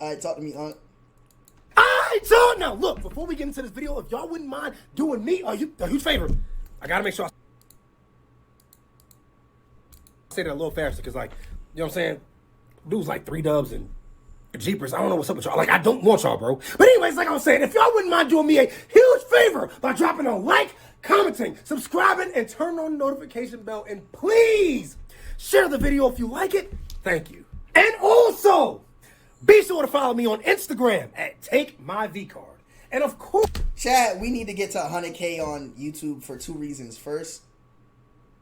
Alright, talk to me, Unc. Alright, so now look, before we get into this video, if y'all wouldn't mind doing me a huge favor, I gotta make sure I say that a little faster, because, like, you know what I'm saying? Dude's like 3 dubs and jeepers. I don't know what's up with y'all. Like, I don't want y'all, bro. But anyways, like I was saying, if y'all wouldn't mind doing me a huge favor by dropping a like, commenting, subscribing, and turn on the notification bell, and please share the video if you like it. Thank you. And also, be sure to follow me on Instagram at TakeMyVCard. And of course, Chad, we need to get to 100K on YouTube for 2 reasons. First,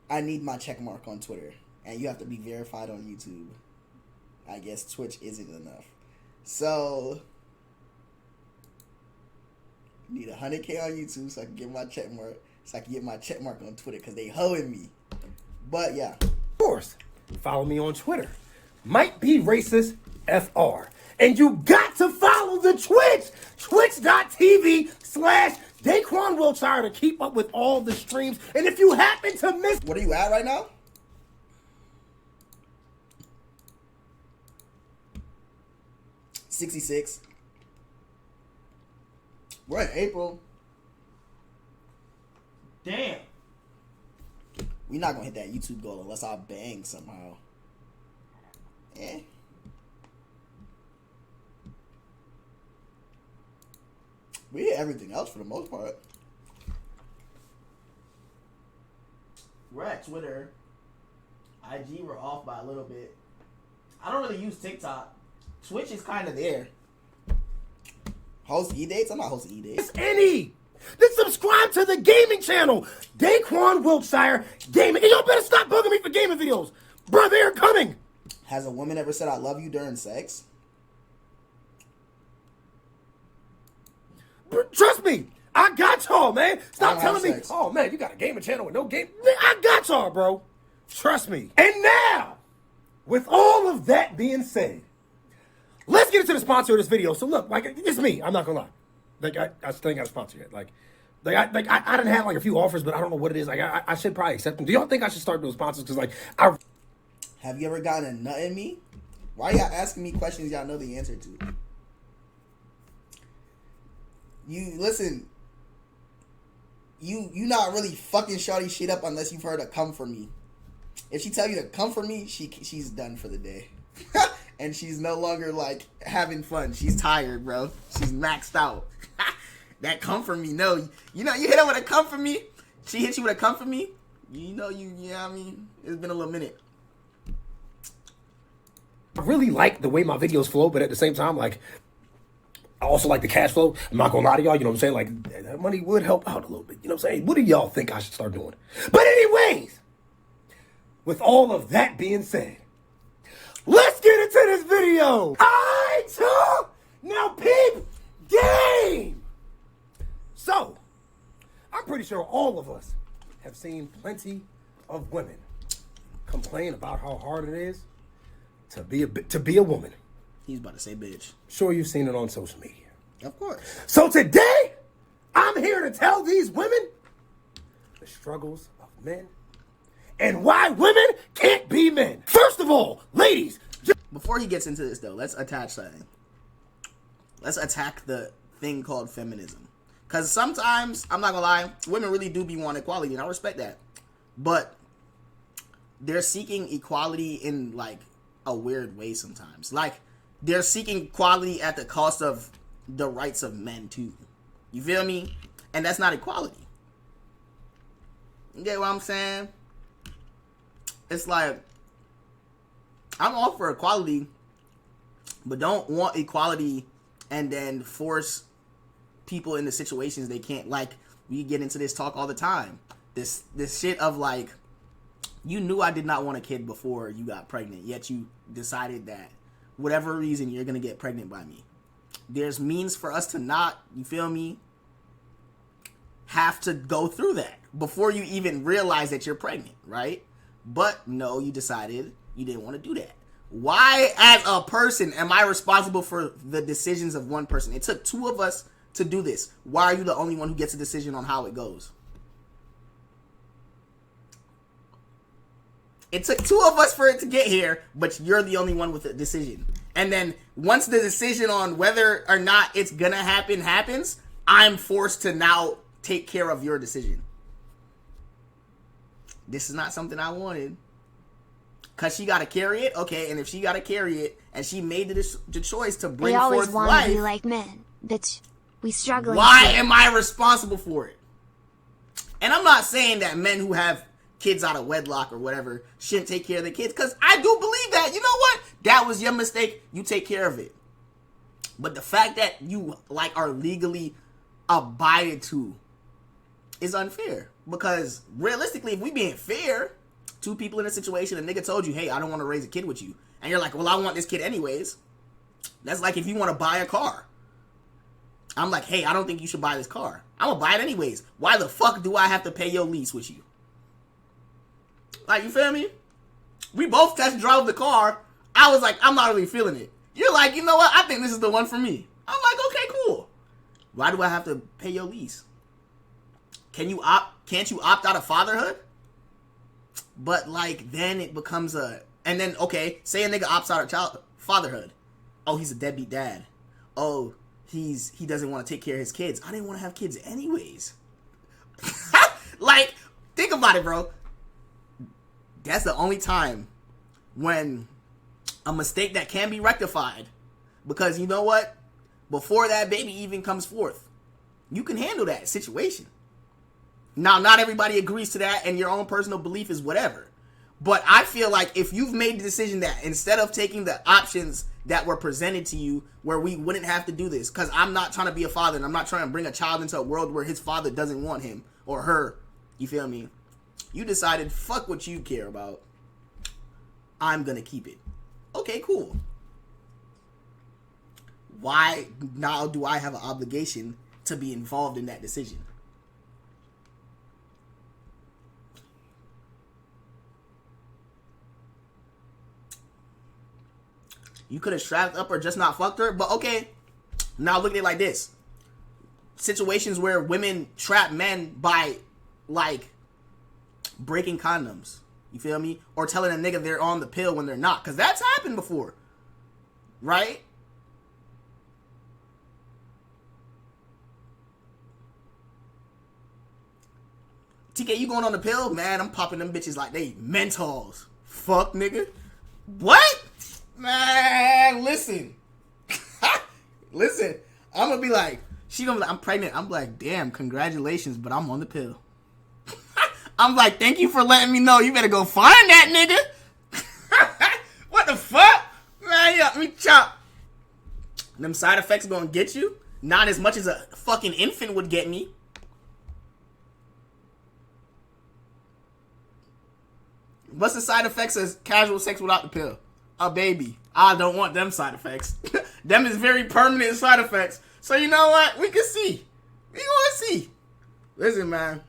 I need my check mark on Twitter, and you have to be verified on YouTube. I guess Twitch isn't enough. So, need 100K on YouTube so I can get my check mark. So I can get my check mark on Twitter, because they hoeing me. But yeah. of course, follow me on Twitter. Might be racist FR. And you got to follow the Twitch. Twitch.tv/Daquan Wiltshire to keep up with all the streams. And if you happen to miss... What are you at right now? $66. We're in April. Damn. We're not going to hit that YouTube goal unless I bang somehow. Eh. We hit everything else for the most part. We're at Twitter. IG, we're off by a little bit. I don't really use TikTok. Twitch is kind of there. Host E-dates? I'm not hosting E-dates. Any. Then subscribe to the gaming channel, Daquan Wiltshire Gaming. And y'all better stop bugging me for gaming videos. Bro, they're coming. Has a woman ever said I love you during sex? Trust me, I got y'all, man. Stop I don't telling me, have sex. oh, man, you got a gaming channel with no game. I got y'all, bro. Trust me. And now, with all of that being said, let's get into the sponsor of this video. So look, like, it's me. I'm not gonna lie. Like, I still ain't got a sponsor yet. Like I didn't have like a few offers, but I don't know what it is. Like, I should probably accept them. Do y'all think I should start doing sponsors? Because, like, Have you ever gotten a nut in me? Why y'all asking me questions y'all know the answer to? You listen. You not really fucking shawty shit up unless you've heard her come for me. If she tell you to come for me, she's done for the day. And she's no longer, like, having fun. She's tired, bro. She's maxed out. That come for me, no. You know, you hit her with a come for me. She hit you with a come for me. You know what I mean? It's been a little minute. I really like the way my videos flow, but at the same time, like, I also like the cash flow. I'm not gonna lie to y'all, you know what I'm saying? Like, that money would help out a little bit. You know what I'm saying? What do y'all think I should start doing? But anyways, with all of that being said, let's get into this video. Alright, so now peep game. So, I'm pretty sure all of us have seen plenty of women complain about how hard it is to be a woman. He's about to say bitch. Sure, you've seen it on social media. Of course. So today, I'm here to tell these women the struggles of men and why women can't be men. First of all, ladies. Before he gets into this, though, let's attach something. Let's attack the thing called feminism. Because sometimes, I'm not going to lie, women really do be wanting equality, and I respect that. But they're seeking equality in, like, a weird way sometimes. Like, they're seeking equality at the cost of the rights of men, too. You feel me? And that's not equality. You get what I'm saying? It's like, I'm all for equality, but don't want equality and then force people into situations they can't. Like, we get into this talk all the time. This shit of, like, you knew I did not want a kid before you got pregnant, yet you decided that whatever reason you're going to get pregnant by me. There's means for us to not, you feel me, have to go through that before you even realize that you're pregnant, right? But no, you decided you didn't want to do that. Why, as a person, am I responsible for the decisions of one person? It took 2 of us to do this. Why are you the only one who gets a decision on how it goes? It took 2 of us for it to get here, but you're the only one with a decision. And then once the decision on whether or not it's gonna happen happens, I'm forced to now take care of your decision. This is not something I wanted. Cause she gotta carry it, okay, and if she gotta carry it, and she made the choice to bring forth life. We always want to be like men, bitch. We struggle. Why am I responsible for it? And I'm not saying that men who have kids out of wedlock or whatever shouldn't take care of their kids, because I do believe that. You know what? That was your mistake. You take care of it. But the fact that you like are legally abided to is unfair. Because realistically, if we being fair, two people in a situation, a nigga told you, hey, I don't want to raise a kid with you. And you're like, well, I want this kid anyways. That's like if you want to buy a car. I'm like, hey, I don't think you should buy this car. I'm going to buy it anyways. Why the fuck do I have to pay your lease with you? Like, you feel me? We both test drove the car. I was like, I'm not really feeling it. You're like, you know what? I think this is the one for me. I'm like, okay, cool. Why do I have to pay your lease? Can't you opt out of fatherhood? But like, then it becomes and then, okay, say a nigga opts out of fatherhood. Oh, he's a deadbeat dad. Oh, he doesn't want to take care of his kids. I didn't want to have kids anyways. Like, think about it, bro. That's the only time when a mistake that can be rectified. Because you know what? Before that baby even comes forth, you can handle that situation. Now, not everybody agrees to that, and your own personal belief is whatever. But I feel like if you've made the decision that instead of taking the options that were presented to you where we wouldn't have to do this, because I'm not trying to be a father and I'm not trying to bring a child into a world where his father doesn't want him or her, you feel me? You decided, fuck what you care about. I'm going to keep it. Okay, cool. Why now do I have an obligation to be involved in that decision? You could have strapped up or just not fucked her, but okay. Now look at it like this. Situations where women trap men by, like, breaking condoms. You feel me? Or telling a nigga they're on the pill when they're not. Because that's happened before. Right? TK, you going on the pill? Man, I'm popping them bitches like they Mentos. Fuck, nigga. What? Man, listen. Listen. I'm gonna be like, she gonna be like, I'm pregnant. I'm like, damn, congratulations, but I'm on the pill. I'm like, thank you for letting me know. You better go find that nigga. What the fuck? Man, yeah, me chop. Them side effects gonna get you? Not as much as a fucking infant would get me. What's the side effects of casual sex without the pill? A baby. I don't want them side effects. Them is very permanent side effects. So you know what? We can see. We gonna see. Listen, man.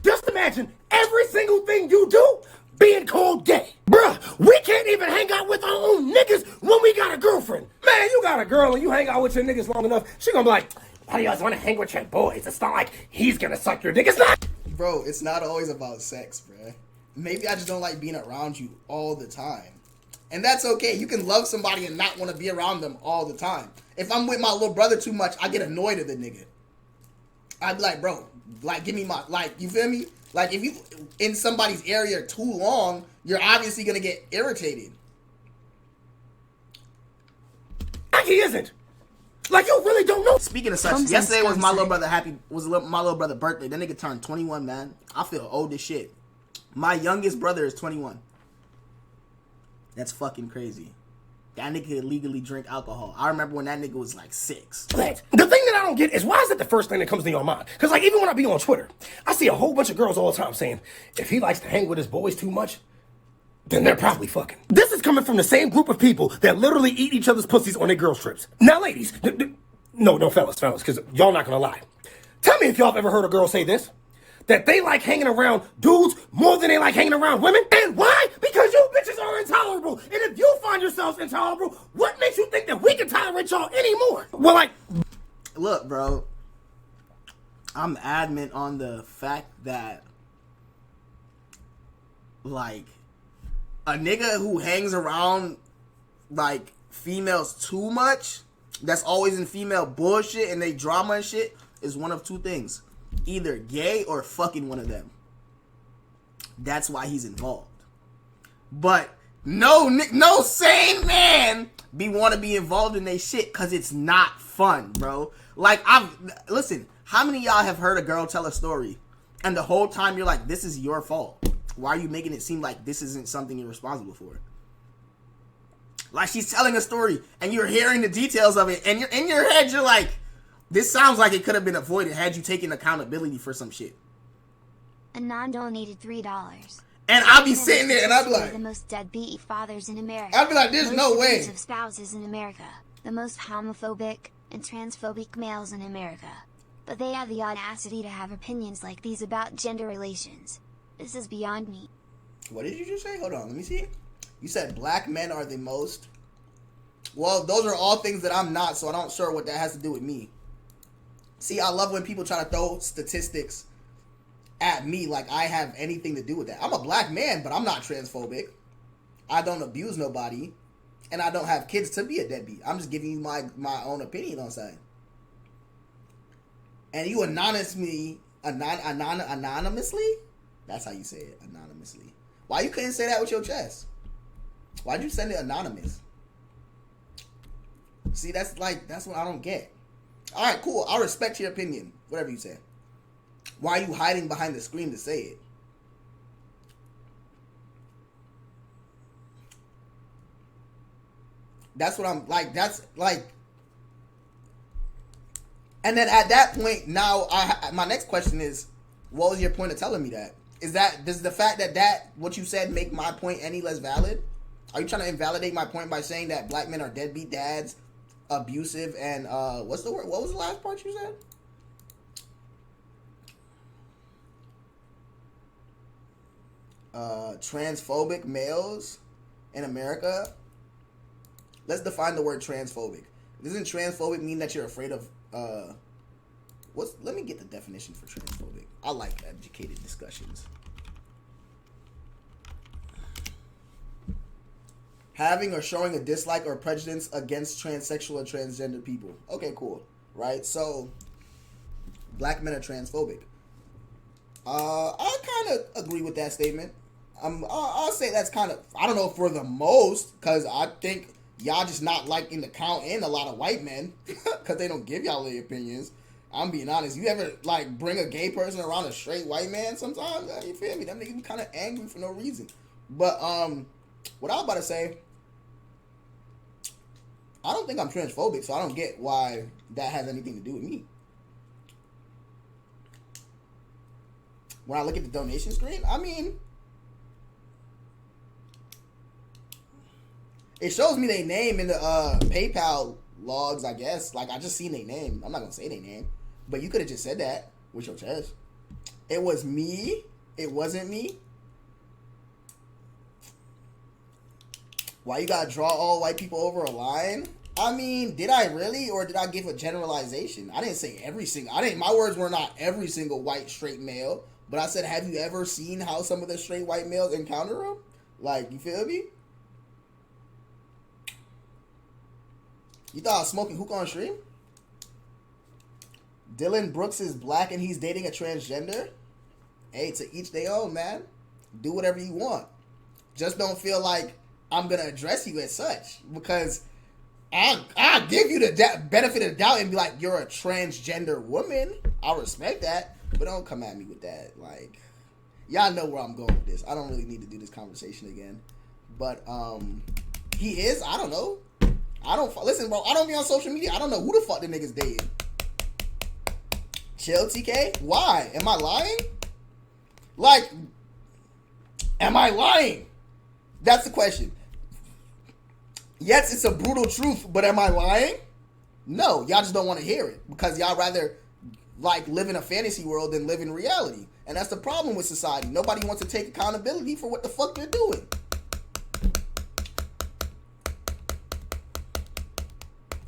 Just imagine every single thing you do being called gay. Bruh, we can't even hang out with our own niggas when we got a girlfriend. Man, you got a girl and you hang out with your niggas long enough, she gonna be like, why do you guys want to hang with your boys? It's not like he's gonna suck your dick. It's not. Bro, it's not always about sex, bruh. Maybe I just don't like being around you all the time. And that's okay. You can love somebody and not want to be around them all the time. If I'm with my little brother too much, I get annoyed at the nigga. I'd be like, bro, like, give me my, like, you feel me? Like, if you in somebody's area too long, you're obviously going to get irritated. Like he isn't. Like, you really don't know. Speaking of such, yesterday was my little brother's birthday. That nigga turned 21, man. I feel old as shit. My youngest brother is 21. That's fucking crazy. That nigga could legally drink alcohol. I remember when that nigga was like 6. The thing that I don't get is why is that the first thing that comes to your mind? Because like even when I be on Twitter, I see a whole bunch of girls all the time saying, if he likes to hang with his boys too much, then they're probably fucking. This is coming from the same group of people that literally eat each other's pussies on their girls' trips. Now ladies, no fellas, because y'all not gonna lie. Tell me if y'all have ever heard a girl say this. That they like hanging around dudes more than they like hanging around women. And why? Because you bitches are intolerable. And if you find yourselves intolerable, what makes you think that we can tolerate y'all anymore? Well, like... Look, bro. I'm adamant on the fact that, like, a nigga who hangs around, like, females too much, that's always in female bullshit and they drama and shit, is one of two things. Either gay or fucking one of them. That's why he's involved. But no sane man want to be involved in they shit because it's not fun, bro. Like, listen, how many of y'all have heard a girl tell a story and the whole time you're like, this is your fault? Why are you making it seem like this isn't something you're responsible for? Like, she's telling a story and you're hearing the details of it and you're in your head, you're like, this sounds like it could have been avoided had you taken accountability for some shit. Anon donated $3. And I'll be sitting there and I'll be like, the most deadbeat fathers in America. I'll be like, there's no way. Most abusive spouses in America. The most homophobic and transphobic males in America. But they have the audacity to have opinions like these about gender relations. This is beyond me. What did you just say? Hold on, let me see. You said black men are the most. Well, those are all things that I'm not, so I'm not sure what that has to do with me. See, I love when people try to throw statistics at me like I have anything to do with that. I'm a black man, but I'm not transphobic. I don't abuse nobody, and I don't have kids to be a deadbeat. I'm just giving you my own opinion on something. And you anonymously, that's how you say it, anonymously. Why you couldn't say that with your chest? Why'd you send it anonymous? See, that's what I don't get. All right, cool. I'll respect your opinion, whatever you say. Why are you hiding behind the screen to say it? That's what I'm like. That's like. And then at that point, now my next question is, what was your point of telling me that? Does the fact that what you said make my point any less valid? Are you trying to invalidate my point by saying that black men are deadbeat dads, abusive, and what's the word? What was the last part you said? Transphobic males in America? Let's define the word transphobic. Doesn't transphobic mean that you're afraid of let me get the definition for transphobic. I like educated discussions. Having or showing a dislike or prejudice against transsexual or transgender people. Okay, cool. Right? So black men are transphobic. I kind of agree with that statement. I'll say that's kind of, I don't know for the most, because I think y'all just not liking to count in a lot of white men because they don't give y'all their opinions. I'm being honest. You ever like bring a gay person around a straight white man sometimes? You feel me? That nigga be kind of angry for no reason. But what I was about to say, I don't think I'm transphobic, so I don't get why that has anything to do with me. When I look at the donation screen, I mean, it shows me their name in the PayPal logs, I guess. Like, I just seen their name. I'm not going to say their name. But you could have just said that with your chest. It was me. It wasn't me. Why you got to draw all white people over a line? I mean, did I really? Or did I give a generalization? I didn't say every single... My words were not every single white straight male. But I said, have you ever seen how some of the straight white males encounter them? Like, you feel me? You thought I was smoking hookah on stream? Dylan Brooks is black and he's dating a transgender? Hey, to each their own, man. Do whatever you want. Just don't feel like I'm going to address you as such. Because I'll give you the benefit of the doubt and be like, you're a transgender woman. I'll respect that. But don't come at me with that. Like, y'all know where I'm going with this. I don't really need to do this conversation again. But, he is? I don't know. Listen, bro, I don't be on social media. I don't know who the fuck the niggas dating. Chill, TK? Why? Am I lying? Like, am I lying? That's the question. Yes, it's a brutal truth, but am I lying? No, y'all just don't want to hear it because y'all rather like live in a fantasy world than live in reality. And that's the problem with society. Nobody wants to take accountability for what the fuck they're doing.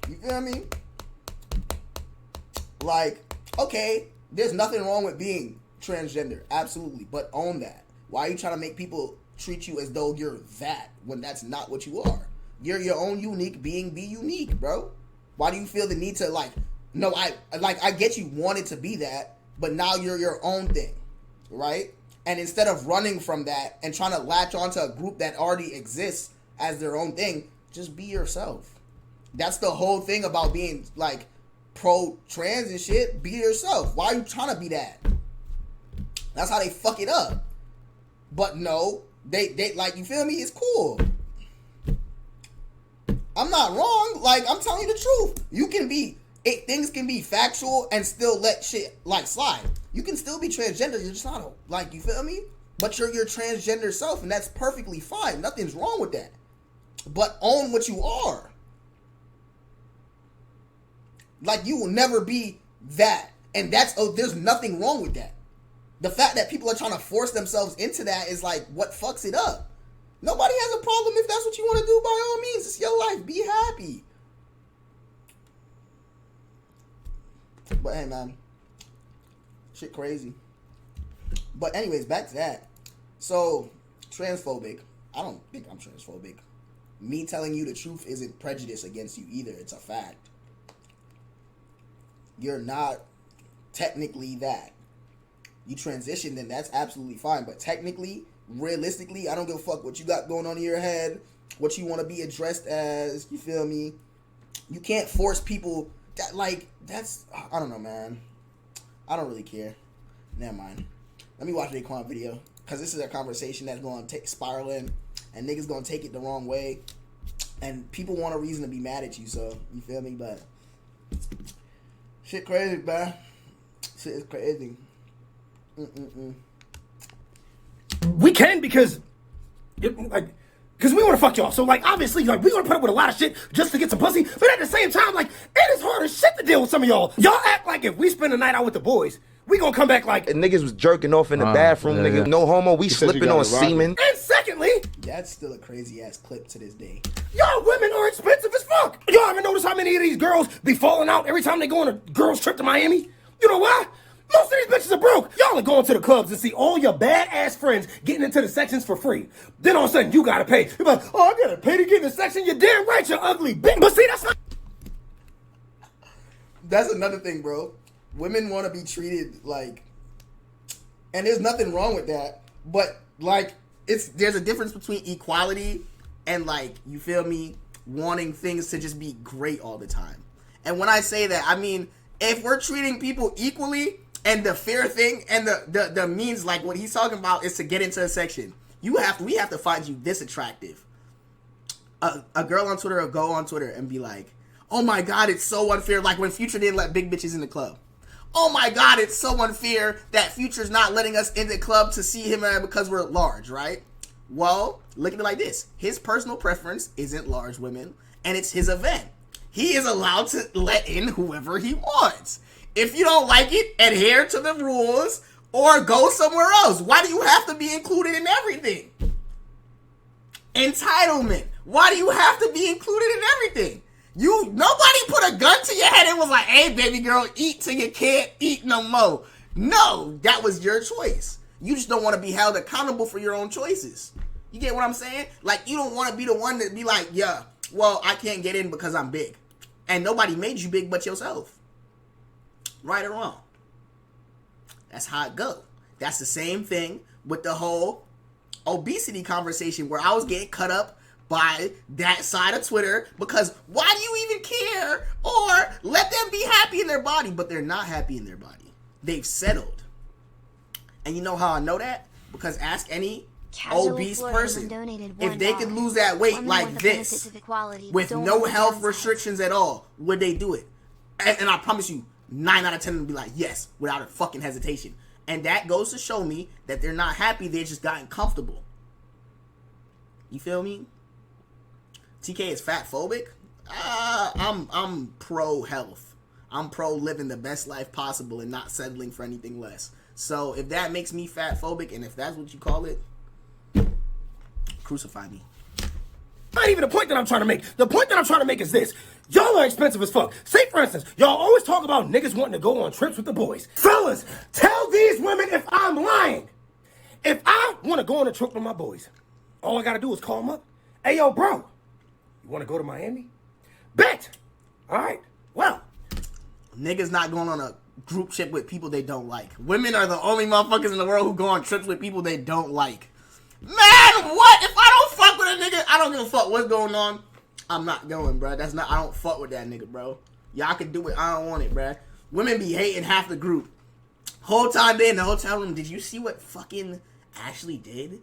You feel me? Like, okay, there's nothing wrong with being transgender. Absolutely. But own that. Why are you trying to make people treat you as though you're that when that's not what you are? You're your own unique being. Be unique, bro. Why do you feel the need to like? No, I get you wanted to be that, but now you're your own thing, right? And instead of running from that and trying to latch onto a group that already exists as their own thing, just be yourself. That's the whole thing about being like pro-trans and shit. Be yourself. Why are you trying to be that? That's how they fuck it up. But no, they like, you feel me? It's cool. I'm not wrong. Like, I'm telling you the truth. You can be, things can be factual and still let shit like slide. You can still be transgender. You're just not like, you feel me? But you're your transgender self, and that's perfectly fine. Nothing's wrong with that. But own what you are. Like, you will never be that. And there's nothing wrong with that. The fact that people are trying to force themselves into that is like what fucks it up. Nobody has a problem if that's what you want to do. By all means, it's your life. Be happy. But hey, man, shit crazy. But anyways, back to that. So, transphobic. I don't think I'm transphobic. Me telling you the truth isn't prejudice against you either. It's a fact. You're not technically that. You transition, then that's absolutely fine. But technically, realistically, I don't give a fuck what you got going on in your head, what you want to be addressed as. You feel me? You can't force people that, like, that's, I don't know, man. I don't really care. Never mind. Let me watch the Daquan video, because this is a conversation that's going to spiraling, and niggas going to take it the wrong way, and people want a reason to be mad at you, so, you feel me? But shit crazy, man. Shit is crazy. We can because we want to fuck y'all. So, like, obviously, like, we gonna put up with a lot of shit just to get some pussy. But at the same time, like, it is hard as shit to deal with some of y'all. Y'all act like if we spend the night out with the boys, we gonna come back like niggas was jerking off in the bathroom, nigga. No homo. We slipping on semen. And secondly, that's still a crazy ass clip to this day. Y'all women are expensive as fuck. Y'all ever notice how many of these girls be falling out every time they go on a girls trip to Miami? You know why? Most of these bitches are broke. Y'all are going to the clubs and see all your badass friends getting into the sections for free. Then all of a sudden, you gotta pay. You're like, oh, I gotta pay to get in the section? You're damn right, you ugly bitch. But see, that's not... That's another thing, bro. Women want to be treated like... And there's nothing wrong with that. But, like, there's a difference between equality and, like, you feel me, wanting things to just be great all the time. And when I say that, I mean, if we're treating people equally... And the fair thing and the means, like what he's talking about, is to get into a section. We have to find you this attractive. A girl on Twitter will go on Twitter and be like, oh my God, it's so unfair. Like when Future didn't let big bitches in the club. Oh my God, it's so unfair that Future's not letting us in the club to see him because we're large, right? Well, look at it like this. His personal preference isn't large women, and it's his event. He is allowed to let in whoever he wants. If you don't like it, adhere to the rules or go somewhere else. Why do you have to be included in everything? Entitlement. Why do you have to be included in everything? Nobody put a gun to your head and was like, hey, baby girl, eat till you can't eat no more. No, that was your choice. You just don't want to be held accountable for your own choices. You get what I'm saying? Like, you don't want to be the one that be like, yeah, well, I can't get in because I'm big. And nobody made you big but yourself. Right or wrong. That's how it go. That's the same thing with the whole obesity conversation where I was getting cut up by that side of Twitter because why do you even care? Or let them be happy in their body, but they're not happy in their body. They've settled. And you know how I know that? Because ask any obese person if they could lose that weight like this with no health restrictions at all, would they do it? And I promise you, 9 out of 10 will be like, yes, without a fucking hesitation. And that goes to show me that they're not happy. They've just gotten comfortable. You feel me? TK is fat phobic. I'm pro health. I'm pro living the best life possible and not settling for anything less. So if that makes me fat phobic, and if that's what you call it, crucify me. Not even the point that I'm trying to make. The point that I'm trying to make is this. Y'all are expensive as fuck. Say, for instance, y'all always talk about niggas wanting to go on trips with the boys. Fellas, tell these women if I'm lying. If I want to go on a trip with my boys, all I got to do is call them up. Hey, yo, bro, You want to go to Miami? Bet! All right, well. Niggas not going on a group trip with people they don't like. Women are the only motherfuckers in the world who go on trips with people they don't like. Man, what? If I don't fuck with a nigga, I don't give a fuck what's going on. I'm not going, bro. I don't fuck with that nigga, bro. Y'all can do it. I don't want it, bro. Women be hating half the group. Whole time they in the hotel room, did you see what fucking Ashley did?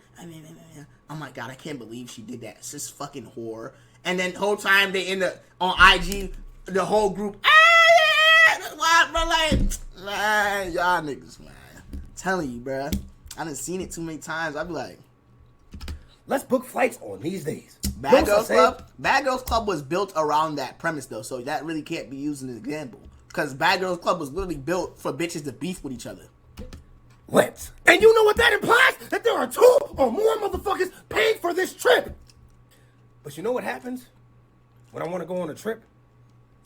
Oh my god, I can't believe she did that. It's this fucking whore. And then whole time they on IG, the whole group, why, bro? Like, man, y'all niggas, man. I'm telling you, bro. I done seen it too many times. I be like, let's book flights on these days. Bad Girls Club was built around that premise, though, so that really can't be used as an example. Because Bad Girls Club was literally built for bitches to beef with each other. Let's. And you know what that implies? That there are 2 or more motherfuckers paying for this trip. But you know what happens when I want to go on a trip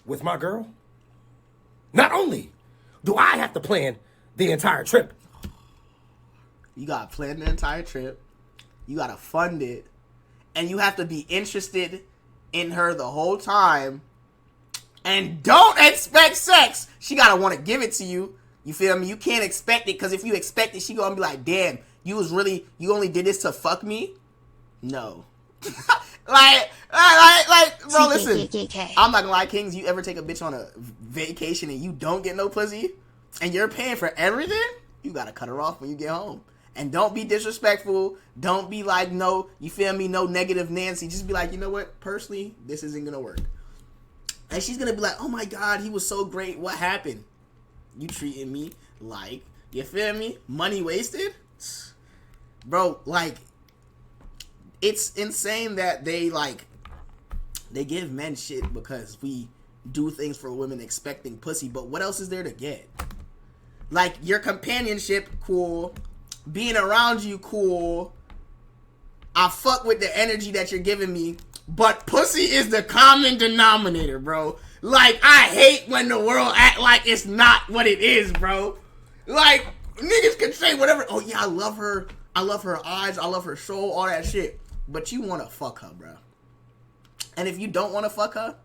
with my girl? Not only do I have to plan the entire trip. You got to plan the entire trip. You got to fund it. And you have to be interested in her the whole time. And don't expect sex. She got to want to give it to you. You feel me? You can't expect it, because if you expect it, she going to be like, damn, you only did this to fuck me? No. like, bro, listen. I'm not gonna lie, Kings, you ever take a bitch on a vacation and you don't get no pussy, and you're paying for everything? You gotta cut her off when you get home. And don't be disrespectful. Don't be like, no, you feel me, no negative Nancy. Just be like, you know what, personally, this isn't gonna work. And she's gonna be like, oh my god, he was so great, what happened? You treating me like, you feel me, money wasted? Bro, like, it's insane that they give men shit because we do things for women expecting pussy, but what else is there to get? Like, your companionship, cool. Being around you, cool. I fuck with the energy that you're giving me, but pussy is the common denominator, bro. Like, I hate when the world act like it's not what it is, bro. Like, niggas can say whatever. Oh yeah, I love her eyes, I love her soul, all that shit. But you want to fuck her, bro. And if you don't want to fuck her,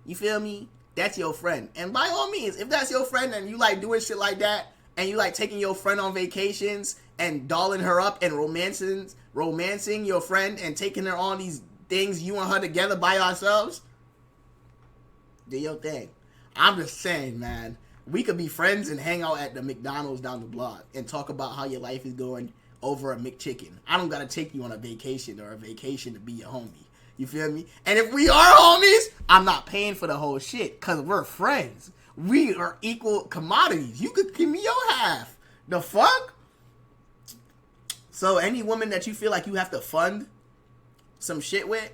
you feel me? That's your friend. And by all means, if that's your friend and you like doing shit like that, and you like taking your friend on vacations and dolling her up and romancing your friend and taking her on these things, you and her together by yourselves, do your thing. I'm just saying, man, we could be friends and hang out at the McDonald's down the block and talk about how your life is going over a McChicken. I don't gotta take you on a vacation or a vacation to be your homie. You feel me? And if we are homies, I'm not paying for the whole shit because we're friends. We are equal commodities. You could give me your half. The fuck? So any woman that you feel like you have to fund some shit with,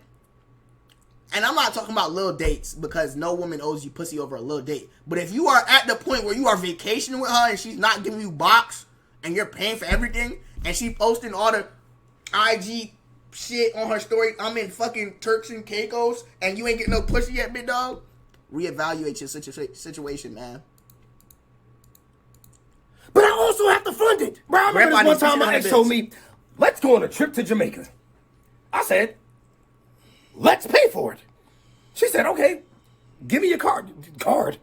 and I'm not talking about little dates because no woman owes you pussy over a little date. But if you are at the point where you are vacationing with her and she's not giving you box and you're paying for everything, and she posting all the IG shit on her story, I'm in fucking Turks and Caicos, and you ain't getting no pussy yet, big dog, reevaluate your situation, man. But I also have to fund it. Bro, I remember this one time my ex told me, let's go on a trip to Jamaica. I said, let's pay for it. She said, okay, give me your card. V-card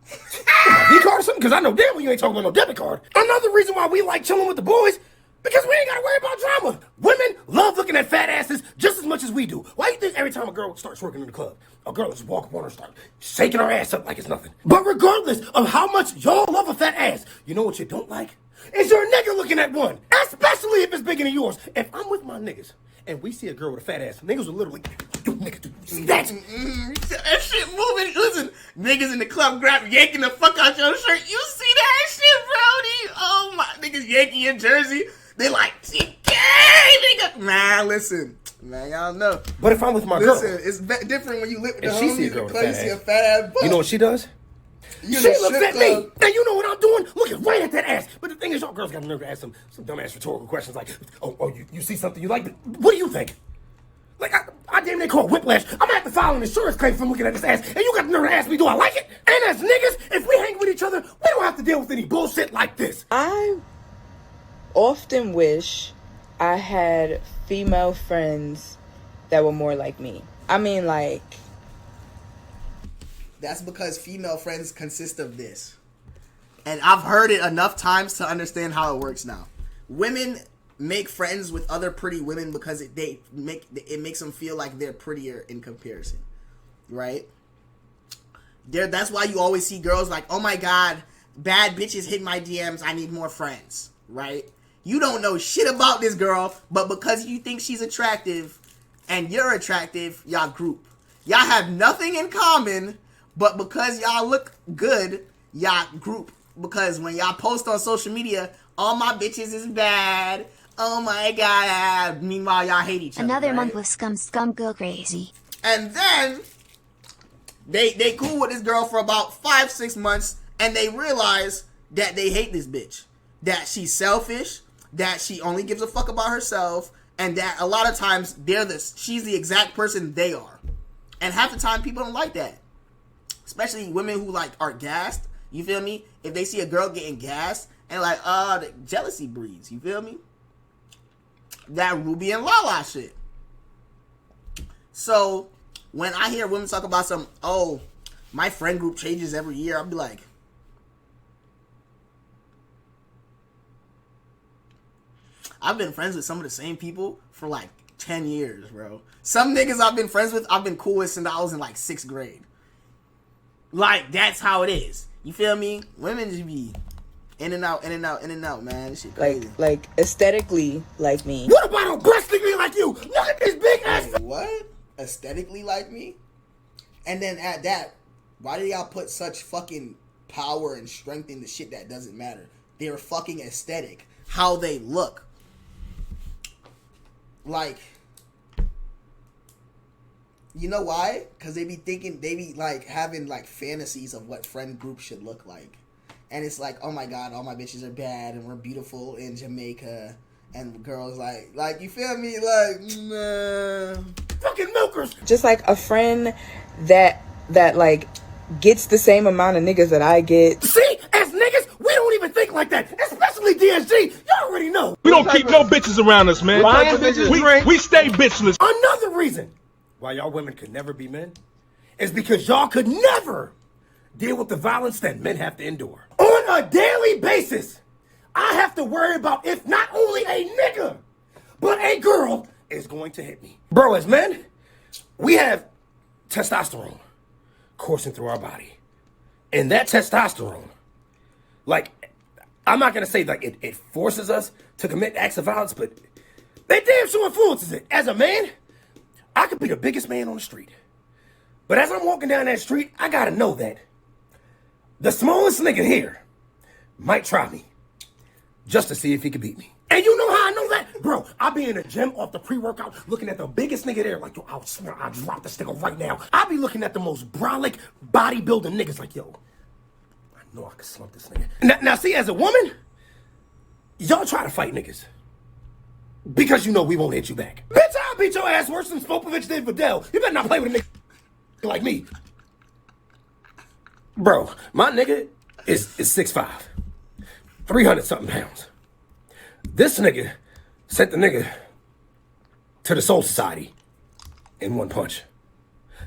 or something? Because I know damn well you ain't talking about no debit card. Another reason why we like chilling with the boys, because we ain't got to worry about drama. Women love looking at fat asses just as much as we do. Why do you think every time a girl starts working in the club, a girl just walk up on her and start shaking her ass up like it's nothing? But regardless of how much y'all love a fat ass, you know what you don't like? Is your nigga looking at one. Especially if it's bigger than yours. If I'm with my niggas and we see a girl with a fat ass, niggas will literally, yo, nigga, do you see that? That shit moving. Listen, niggas in the club yanking the fuck out your shirt. You see that shit, Brody? Oh my, niggas yanking your jersey. They like, nigga. Nah, listen. Man, y'all know. But if I'm with my girl. Listen, it's different when you live with the homies in the club, you see a fat ass butt. You know what she does? She looks at me, and you know what I'm doing? Looking right at that ass. But the thing is, y'all girls got the nerve to ask some dumbass rhetorical questions like, oh, you see something you like? What do you think? Like, I damn near call whiplash. I'm gonna have to file an insurance claim from looking at this ass, and you got the nerve to ask me, do I like it? And as niggas, if we hang with each other, we don't have to deal with any bullshit like this. I often wish I had female friends that were more like me. I mean, like... That's because female friends consist of this. And I've heard it enough times to understand how it works now. Women make friends with other pretty women because it makes them feel like they're prettier in comparison. Right? That's why you always see girls like, oh my god, bad bitches hit my DMs, I need more friends. Right? You don't know shit about this girl, but because you think she's attractive and you're attractive, y'all group. Y'all have nothing in common, but because y'all look good, y'all group. Because when y'all post on social media, all my bitches is bad. Oh my god. Meanwhile, y'all hate each other. Another right? month with Scum go crazy. And then they cool with this girl for about 5-6 months, and they realize that they hate this bitch. That she's selfish, that she only gives a fuck about herself, and that a lot of times she's the exact person they are. And half the time people don't like that. Especially women who like are gassed. You feel me? If they see a girl getting gassed and like, the jealousy breeds. You feel me? That Ruby and Lala shit. So when I hear women talk about my friend group changes every year, I'll be like, I've been friends with some of the same people for like 10 years, bro. Some niggas I've been friends with, I've been cool with since I was in like 6th grade. Like, that's how it is. You feel me? Women just be in and out, man. This shit crazy. Like aesthetically like me. What about aggressively like you? Look at this big ass. Wait, what? Aesthetically like me? And then at that, why do y'all put such fucking power and strength in the shit that doesn't matter? They're fucking aesthetic. How they look. Like, you know why? Because they be like having like fantasies of what friend groups should look like. And it's like, oh my god, all my bitches are bad and we're beautiful in Jamaica. And girls like, you feel me? Like, nah. Fucking milkers. Just like a friend that like gets the same amount of niggas that I get. See, as niggas, we don't even think like that. Especially DSG. Y'all already know. We don't keep no bitches around us, man. We stay bitchless. Another reason why y'all women could never be men is because y'all could never deal with the violence that men have to endure. On a daily basis, I have to worry about if not only a nigga, but a girl is going to hit me. Bro, as men, we have testosterone coursing through our body. And that testosterone, like, I'm not going to say like it forces us to commit acts of violence, but they damn sure influences it. As a man, I could be the biggest man on the street. But as I'm walking down that street, I got to know that the smallest nigga here might try me just to see if he could beat me. And you know how I know that? Bro, I'll be in the gym off the pre-workout looking at the biggest nigga there like, yo, I'll drop this nigga right now. I'll be looking at the most brolic bodybuilding niggas like, yo, I know I can slump this nigga. Now see, as a woman, y'all try to fight niggas because you know we won't hit you back. Bitch, I'll beat your ass worse than Spopovich did Vidal. You better not play with a nigga like me. Bro, my nigga is 6'5", 300-something pounds. This nigga sent the nigga to the Soul Society in one punch.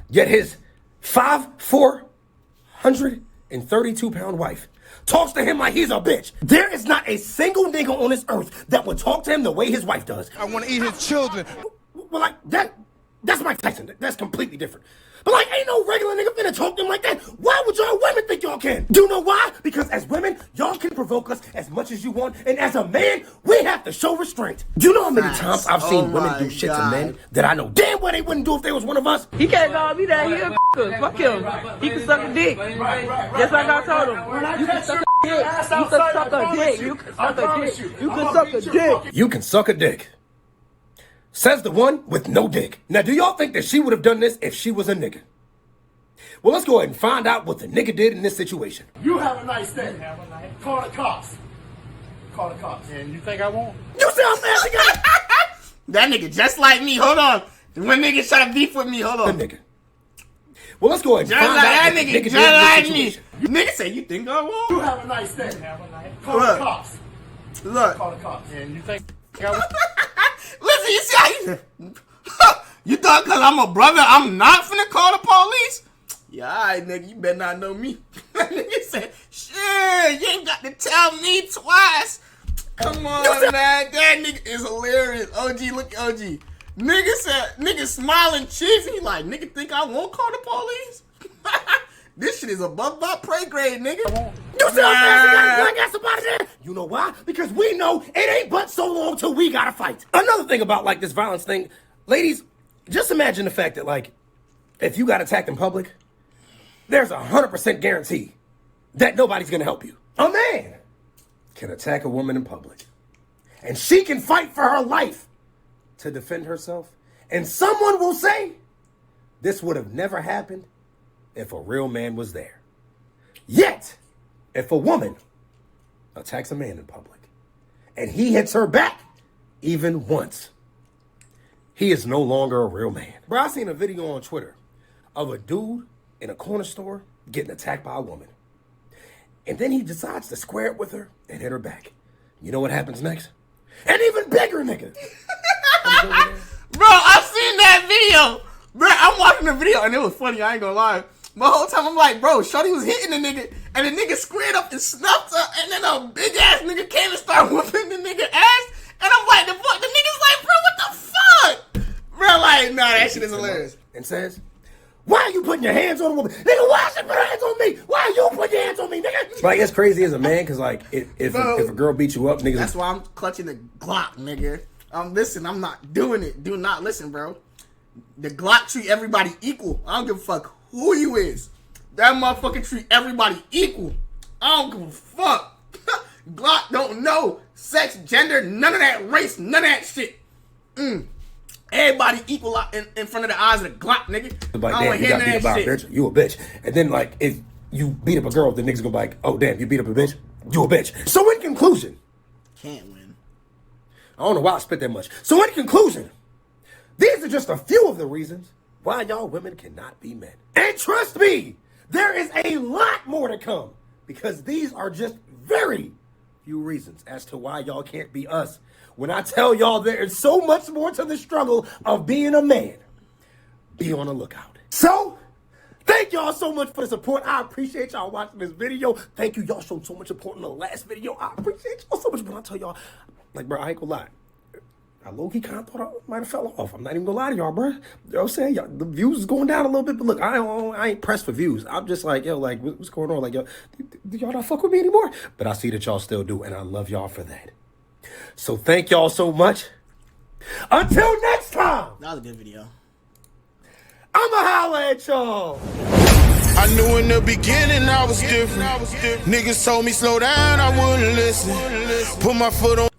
Yet his 5'4", 132-pound wife talks to him like he's a bitch. There is not a single nigga on this earth that would talk to him the way his wife does. I want to eat his children. Well, like, that's Mike Tyson. That's completely different. But like, ain't no regular nigga finna talk to him like that. Why would y'all women think y'all can? Do you know why? Because as women, y'all can provoke us as much as you want. And as a man, we have to show restraint. Do you know how many times I've seen women do shit to men that I know damn well they wouldn't do if they was one of us? He can't call me that. He a fuck him. He can suck a dick. Just like I told him. You can suck a dick. You can suck a dick. You can suck a dick. You can suck a dick. You can suck a dick. Says the one with no dick. Now, do y'all think that she would have done this if she was a nigga? Well, let's go ahead and find out what the nigga did in this situation. You have a nice day. Call the cops. Call the cops. And you think I won't? You see how fast he got? That nigga just like me. Hold on. When niggas try to beef with me, hold on. The nigga. Well, let's go ahead and just find like out that what the nigga nigga just did in like this me. situation. Nigga say, you think I won't? You have a nice day. Call Look. the cops. Look. Call the cops. And you think I won't? Listen, you see how You thought because I'm a brother, I'm not finna call the police? Yeah, alright, nigga, you better not know me. Nigga said, shit, you ain't got to tell me twice. Come on, man. That nigga is hilarious. OG, look at OG. Nigga smiling cheesy. Like, nigga think I won't call the police? This shit is above my pay grade, nigga. You see how fast I got somebody there? You know why? Because we know it ain't but so long till we gotta fight. Another thing about like this violence thing, ladies, just imagine the fact that like, if you got attacked in public, there's 100% guarantee that nobody's gonna help you. A man can attack a woman in public, and she can fight for her life to defend herself, and someone will say, this would have never happened if a real man was there. Yet, if a woman attacks a man in public, and he hits her back even once, he is no longer a real man. Bro, I seen a video on Twitter of a dude in a corner store getting attacked by a woman. And then he decides to square it with her and hit her back. You know what happens next? An even bigger nigga. Bro, I seen that video. Bro, I'm watching the video and it was funny, I ain't gonna lie. But the whole time I'm like, bro, shorty was hitting the nigga and the nigga squared up and snuffed her and then a big ass nigga came and started whooping the nigga ass. And I'm like, the nigga's like, bro, what the fuck? Bro, like, nah, that shit is hilarious. And says, why are you putting your hands on a woman? Nigga, why should you put your hands on me? Why are you putting your hands on me, nigga? Like, it's crazy as a man, because, like, if a girl beats you up, niggas... That's why I'm clutching the Glock, nigga. Listen, I'm not doing it. Do not listen, bro. The Glock treat everybody equal. I don't give a fuck who you is. That motherfucker treat everybody equal. I don't give a fuck. Glock don't know sex, gender, none of that race, none of that shit. Everybody equal in front of the eyes of the Glock, nigga. Like, damn, you got beat up by a bitch. You a bitch. And then, like, if you beat up a girl, the niggas gonna be like, oh, damn, you beat up a bitch? You a bitch. So, in conclusion... Can't win. I don't know why I spit that much. So, in conclusion, these are just a few of the reasons why y'all women cannot be men. And trust me, there is a lot more to come. Because these are just very few reasons as to why y'all can't be us. When I tell y'all there is so much more to the struggle of being a man, be on the lookout. So, thank y'all so much for the support. I appreciate y'all watching this video. Thank you. Y'all showed so much support in the last video. I appreciate y'all so much. When I tell y'all, like, bro, I ain't gonna lie. I low-key kind of thought I might have fell off. I'm not even gonna lie to y'all, bro. You know what I'm saying? Y'all, the views is going down a little bit, but look, I ain't pressed for views. I'm just like, yo, like, what's going on? Like, yo, do y'all not fuck with me anymore? But I see that y'all still do, and I love y'all for that. So thank y'all so much. Until next time. That was a good video. I'ma holla at y'all. I knew in the beginning I was different. Niggas told me slow down, I wouldn't listen. Put my foot on